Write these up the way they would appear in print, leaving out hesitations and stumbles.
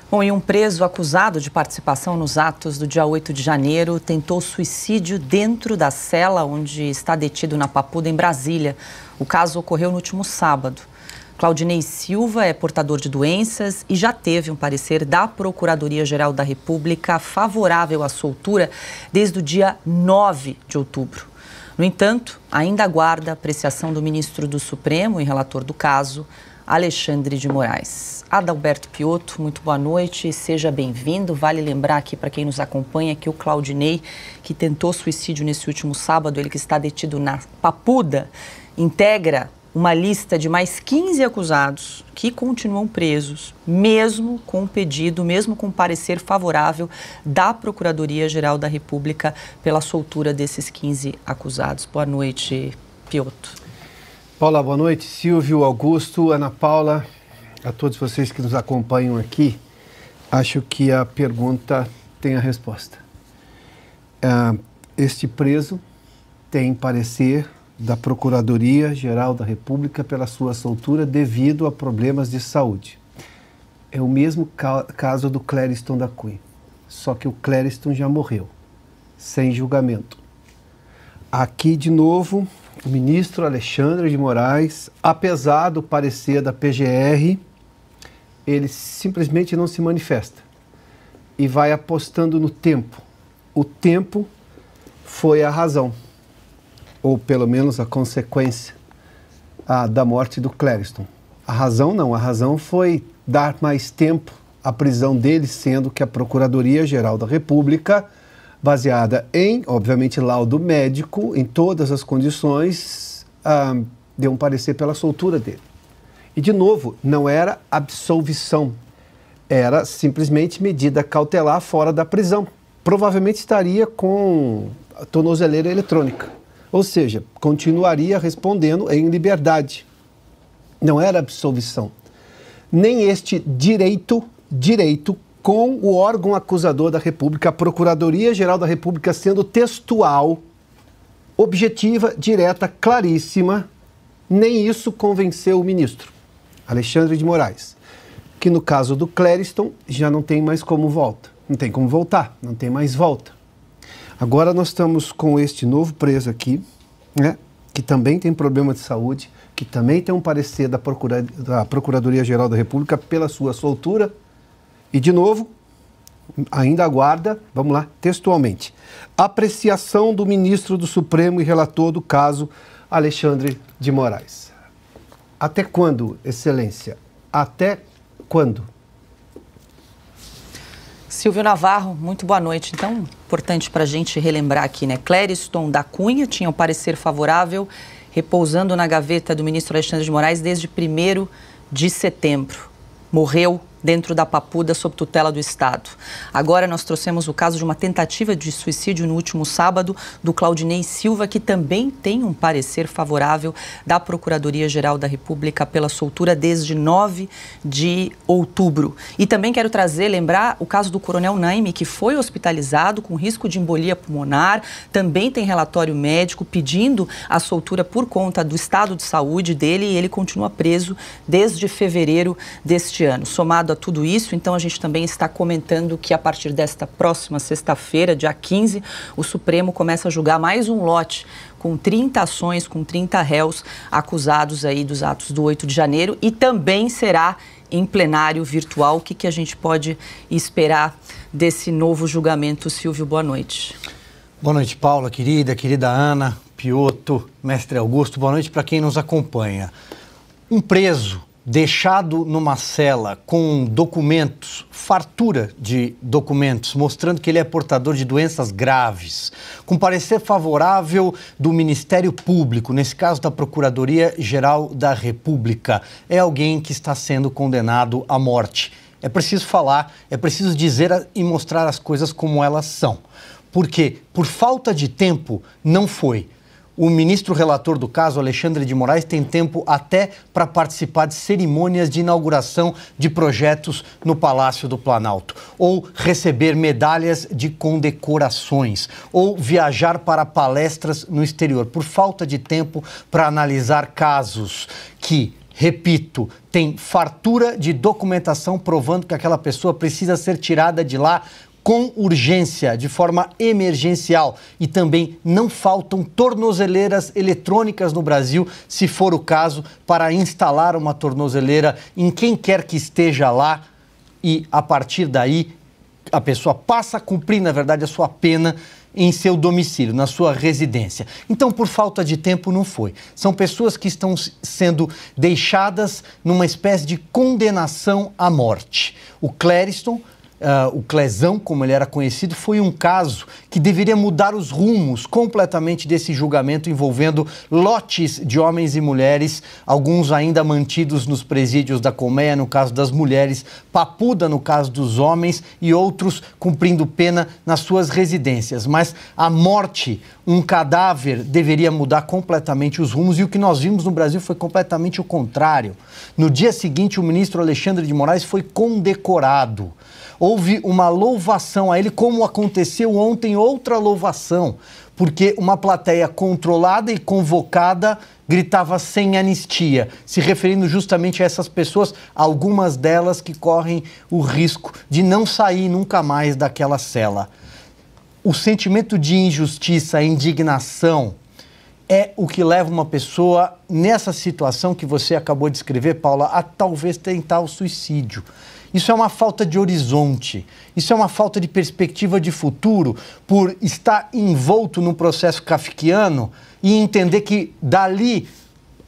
Bom, e um preso acusado de participação nos atos do dia 8 de janeiro tentou suicídio dentro da cela onde está detido na Papuda, em Brasília. O caso ocorreu no último sábado. Claudinei Silva é portador de doenças e já teve um parecer da Procuradoria-Geral da República favorável à soltura desde o dia 9 de outubro. No entanto, ainda aguarda a apreciação do ministro do Supremo e relator do caso, Alexandre de Moraes. Adalberto Piotto, muito boa noite, seja bem-vindo. Vale lembrar aqui para quem nos acompanha que o Claudinei, que tentou suicídio nesse último sábado, ele que está detido na Papuda, integra uma lista de mais 15 acusados que continuam presos, mesmo com o pedido, mesmo com o parecer favorável da Procuradoria-Geral da República pela soltura desses 15 acusados. Boa noite, Piotto. Paula, boa noite. Silvio, Augusto, Ana Paula, a todos vocês que nos acompanham aqui, acho que a pergunta tem a resposta. Este preso tem parecer da Procuradoria-Geral da República pela sua soltura devido a problemas de saúde. É o mesmo caso do Clériston da Cunha, só que o Clériston já morreu, sem julgamento. Aqui, de novo, o ministro Alexandre de Moraes, apesar do parecer da PGR, ele simplesmente não se manifesta e vai apostando no tempo. O tempo foi a razão, ou pelo menos a consequência da morte do Clériston. A razão não, a razão foi dar mais tempo à prisão dele, sendo que a Procuradoria-Geral da República, baseada em, obviamente, laudo médico, em todas as condições, deu um parecer pela soltura dele. E, de novo, não era absolvição, era simplesmente medida cautelar fora da prisão. Provavelmente estaria com a tornozeleira eletrônica, ou seja, continuaria respondendo em liberdade. Não era absolvição. Nem este direito com o órgão acusador da República, a Procuradoria-Geral da República, sendo textual, objetiva, direta, claríssima, nem isso convenceu o ministro Alexandre de Moraes, que no caso do Clériston já não tem mais como volta, não tem como voltar, não tem mais volta. Agora nós estamos com este novo preso aqui, né, que também tem problema de saúde, que também tem um parecer da Procuradoria-Geral da República pela sua soltura. E, de novo, ainda aguarda, vamos lá, textualmente, apreciação do ministro do Supremo e relator do caso, Alexandre de Moraes. Até quando, Excelência? Até quando? Silvio Navarro, muito boa noite. Então, importante para a gente relembrar aqui, né? Clériston da Cunha tinha um parecer favorável, repousando na gaveta do ministro Alexandre de Moraes desde 1º de setembro. Morreu dentro da Papuda, sob tutela do Estado. Agora nós trouxemos o caso de uma tentativa de suicídio no último sábado do Claudinei Silva, que também tem um parecer favorável da Procuradoria-Geral da República pela soltura desde 9 de outubro. E também quero lembrar o caso do Coronel Naime, que foi hospitalizado com risco de embolia pulmonar, também tem relatório médico pedindo a soltura por conta do estado de saúde dele e ele continua preso desde fevereiro deste ano. Somado a tudo isso, então a gente também está comentando que a partir desta próxima sexta-feira, dia 15, o Supremo começa a julgar mais um lote com 30 ações, com 30 réus acusados aí dos atos do 8 de janeiro e também será em plenário virtual. O que a gente pode esperar desse novo julgamento? Silvio, boa noite. Boa noite, Paula, querida Ana, Piotto, mestre Augusto, boa noite para quem nos acompanha. Um preso deixado numa cela com documentos, fartura de documentos, mostrando que ele é portador de doenças graves, com parecer favorável do Ministério Público, nesse caso da Procuradoria-Geral da República, é alguém que está sendo condenado à morte. É preciso falar, é preciso dizer e mostrar as coisas como elas são. Porque, por falta de tempo, não foi. O ministro relator do caso, Alexandre de Moraes, tem tempo até para participar de cerimônias de inauguração de projetos no Palácio do Planalto, ou receber medalhas de condecorações, ou viajar para palestras no exterior, por falta de tempo para analisar casos que repito, tem fartura de documentação provando que aquela pessoa precisa ser tirada de lá com urgência, de forma emergencial. E também não faltam tornozeleiras eletrônicas no Brasil, se for o caso, para instalar uma tornozeleira em quem quer que esteja lá. E, a partir daí, a pessoa passa a cumprir, na verdade, a sua pena em seu domicílio, na sua residência. Então, por falta de tempo, não foi. São pessoas que estão sendo deixadas numa espécie de condenação à morte. O Clériston, o Clezão, como ele era conhecido, foi um caso que deveria mudar os rumos completamente desse julgamento envolvendo lotes de homens e mulheres, alguns ainda mantidos nos presídios da colmeia, no caso das mulheres, papuda no caso dos homens e outros cumprindo pena nas suas residências. Mas a morte, um cadáver, deveria mudar completamente os rumos, e o que nós vimos no Brasil foi completamente o contrário. No dia seguinte, o ministro Alexandre de Moraes foi condecorado. Houve uma louvação a ele, como aconteceu ontem outra louvação, porque uma plateia controlada e convocada gritava sem anistia, se referindo justamente a essas pessoas, algumas delas que correm o risco de não sair nunca mais daquela cela. O sentimento de injustiça, indignação, é o que leva uma pessoa, nessa situação que você acabou de descrever, Paula, a talvez tentar o suicídio. Isso é uma falta de horizonte, isso é uma falta de perspectiva de futuro, por estar envolto num processo kafkiano e entender que dali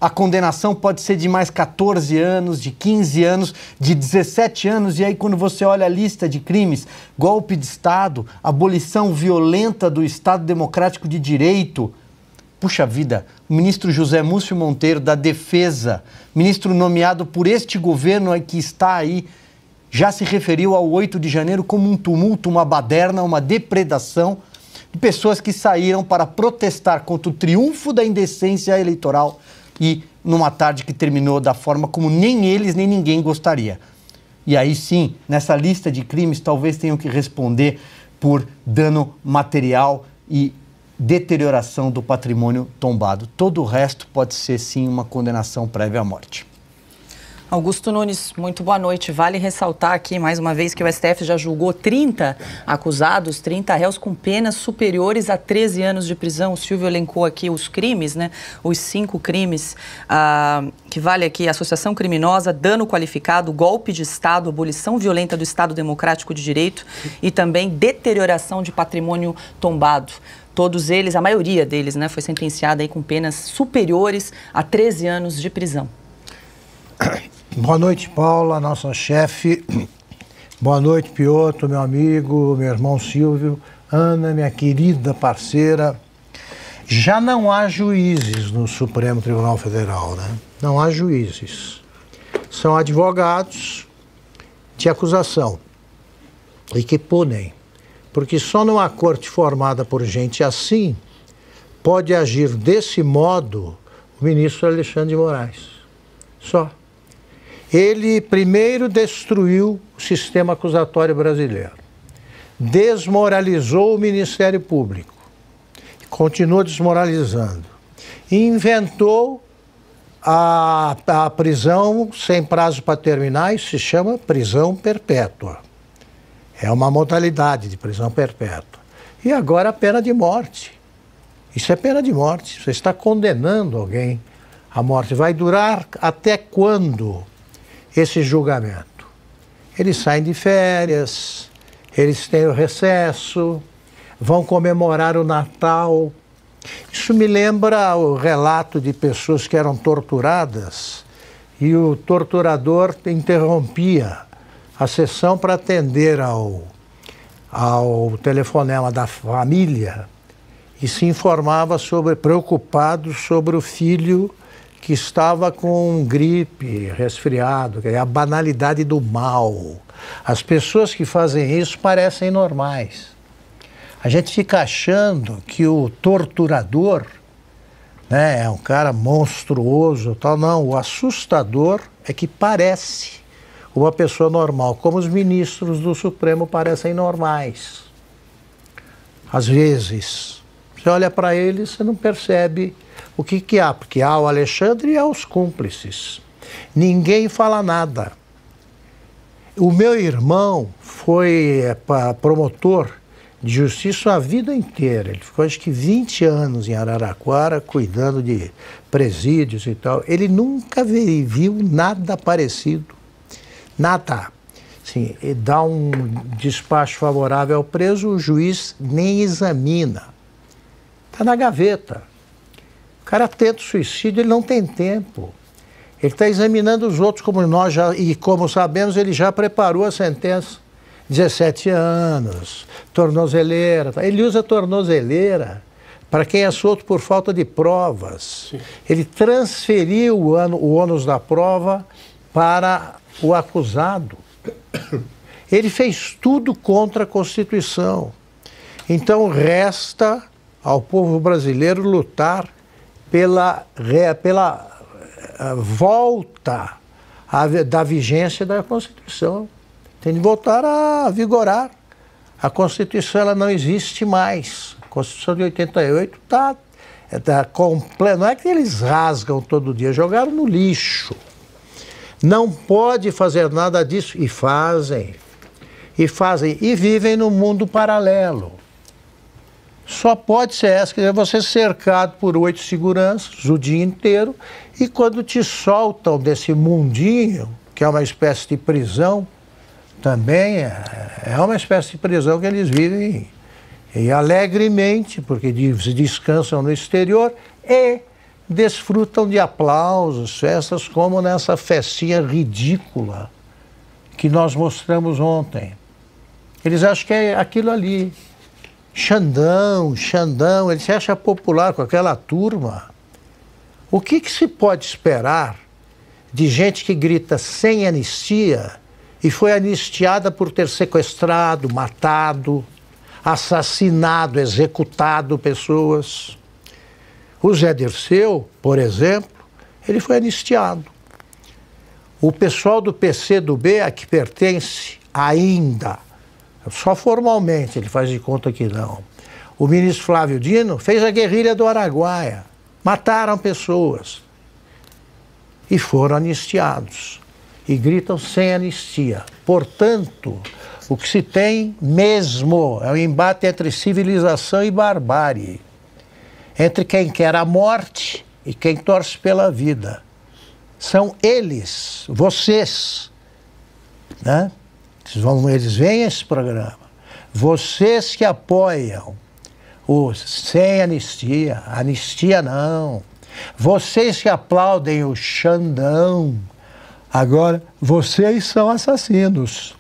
a condenação pode ser de mais 14 anos, de 15 anos, de 17 anos, e aí quando você olha a lista de crimes, golpe de Estado, abolição violenta do Estado Democrático de Direito, puxa vida, o ministro José Múcio Monteiro da Defesa, ministro nomeado por este governo que está aí, já se referiu ao 8 de janeiro como um tumulto, uma baderna, uma depredação de pessoas que saíram para protestar contra o triunfo da indecência eleitoral e numa tarde que terminou da forma como nem eles nem ninguém gostaria. E aí sim, nessa lista de crimes, talvez tenham que responder por dano material e deterioração do patrimônio tombado. Todo o resto pode ser sim uma condenação prévia à morte. Augusto Nunes, muito boa noite. Vale ressaltar aqui, mais uma vez, que o STF já julgou 30 acusados, 30 réus com penas superiores a 13 anos de prisão. O Silvio elencou aqui os crimes, né? Os 5 crimes, que vale aqui: associação criminosa, dano qualificado, golpe de Estado, abolição violenta do Estado Democrático de Direito e também deterioração de patrimônio tombado. Todos eles, a maioria deles, né, foi sentenciada aí com penas superiores a 13 anos de prisão. Boa noite, Paula, nossa chefe. Boa noite, Piotr, meu amigo, meu irmão Silvio. Ana, minha querida parceira. Já não há juízes no Supremo Tribunal Federal, né? Não há juízes. São advogados de acusação e que punem. Porque só numa corte formada por gente assim pode agir desse modo o ministro Alexandre de Moraes. Só. Ele primeiro destruiu o sistema acusatório brasileiro, desmoralizou o Ministério Público, continua desmoralizando, e inventou a prisão sem prazo para terminar, isso se chama prisão perpétua. É uma modalidade de prisão perpétua. E agora a pena de morte. Isso é pena de morte, você está condenando alguém à morte. Vai durar até quando esse julgamento? Eles saem de férias, eles têm o recesso, vão comemorar o Natal. Isso me lembra o relato de pessoas que eram torturadas e o torturador interrompia a sessão para atender ao telefonema da família e se informava preocupado sobre o filho que estava com gripe, resfriado, que é a banalidade do mal. As pessoas que fazem isso parecem normais. A gente fica achando que o torturador, né, é um cara monstruoso, tal. Não, o assustador é que parece uma pessoa normal, como os ministros do Supremo parecem normais. Às vezes, você olha para eles, você não percebe o que há, porque há o Alexandre e há os cúmplices. Ninguém fala nada. O meu irmão foi promotor de justiça a vida inteira. Ele ficou acho que 20 anos em Araraquara cuidando de presídios e tal. Ele nunca viu nada parecido. Nada. Assim, dá um despacho favorável ao preso, o juiz nem examina. Está na gaveta. O cara tenta o suicídio, ele não tem tempo. Ele está examinando os outros, como nós já, e como sabemos, ele já preparou a sentença. 17 anos, tornozeleira. Ele usa tornozeleira para quem é solto por falta de provas. Sim. Ele transferiu o ônus da prova para o acusado. Ele fez tudo contra a Constituição. Então resta ao povo brasileiro lutar pela volta da vigência da Constituição. Tem de voltar a vigorar. A Constituição ela não existe mais. A Constituição de 88 tá completa. Não é que eles rasgam todo dia, jogaram no lixo. Não pode fazer nada disso. E fazem. E vivem num mundo paralelo. Só pode ser essa, quer dizer, você cercado por 8 seguranças o dia inteiro, e quando te soltam desse mundinho, que é uma espécie de prisão, também é uma espécie de prisão que eles vivem e alegremente, porque descansam no exterior e desfrutam de aplausos, festas como nessa festinha ridícula que nós mostramos ontem. Eles acham que é aquilo ali. Xandão, ele se acha popular com aquela turma. O que se pode esperar de gente que grita sem anistia e foi anistiada por ter sequestrado, matado, assassinado, executado pessoas? O Zé Dirceu, por exemplo, ele foi anistiado. O pessoal do PCdoB, a que pertence ainda, só formalmente, ele faz de conta que não. O ministro Flávio Dino fez a guerrilha do Araguaia. Mataram pessoas. E foram anistiados. E gritam sem anistia. Portanto, o que se tem mesmo é um embate entre civilização e barbárie. Entre quem quer a morte e quem torce pela vida. São eles, vocês, né? Eles veem esse programa. Vocês que apoiam o sem anistia, anistia não. Vocês que aplaudem o Xandão. Agora, vocês são assassinos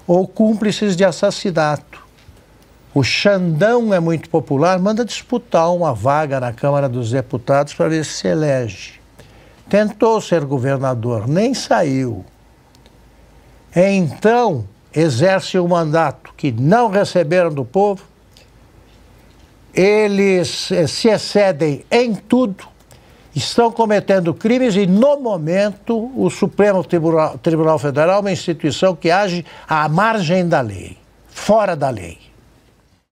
ou cúmplices de assassinato. O Xandão é muito popular, manda disputar uma vaga na Câmara dos Deputados para ver se elege. Tentou ser governador, nem saiu. Então, exerce um mandato que não receberam do povo, eles se excedem em tudo, estão cometendo crimes e, no momento, o Supremo Tribunal Federal é uma instituição que age à margem da lei, fora da lei.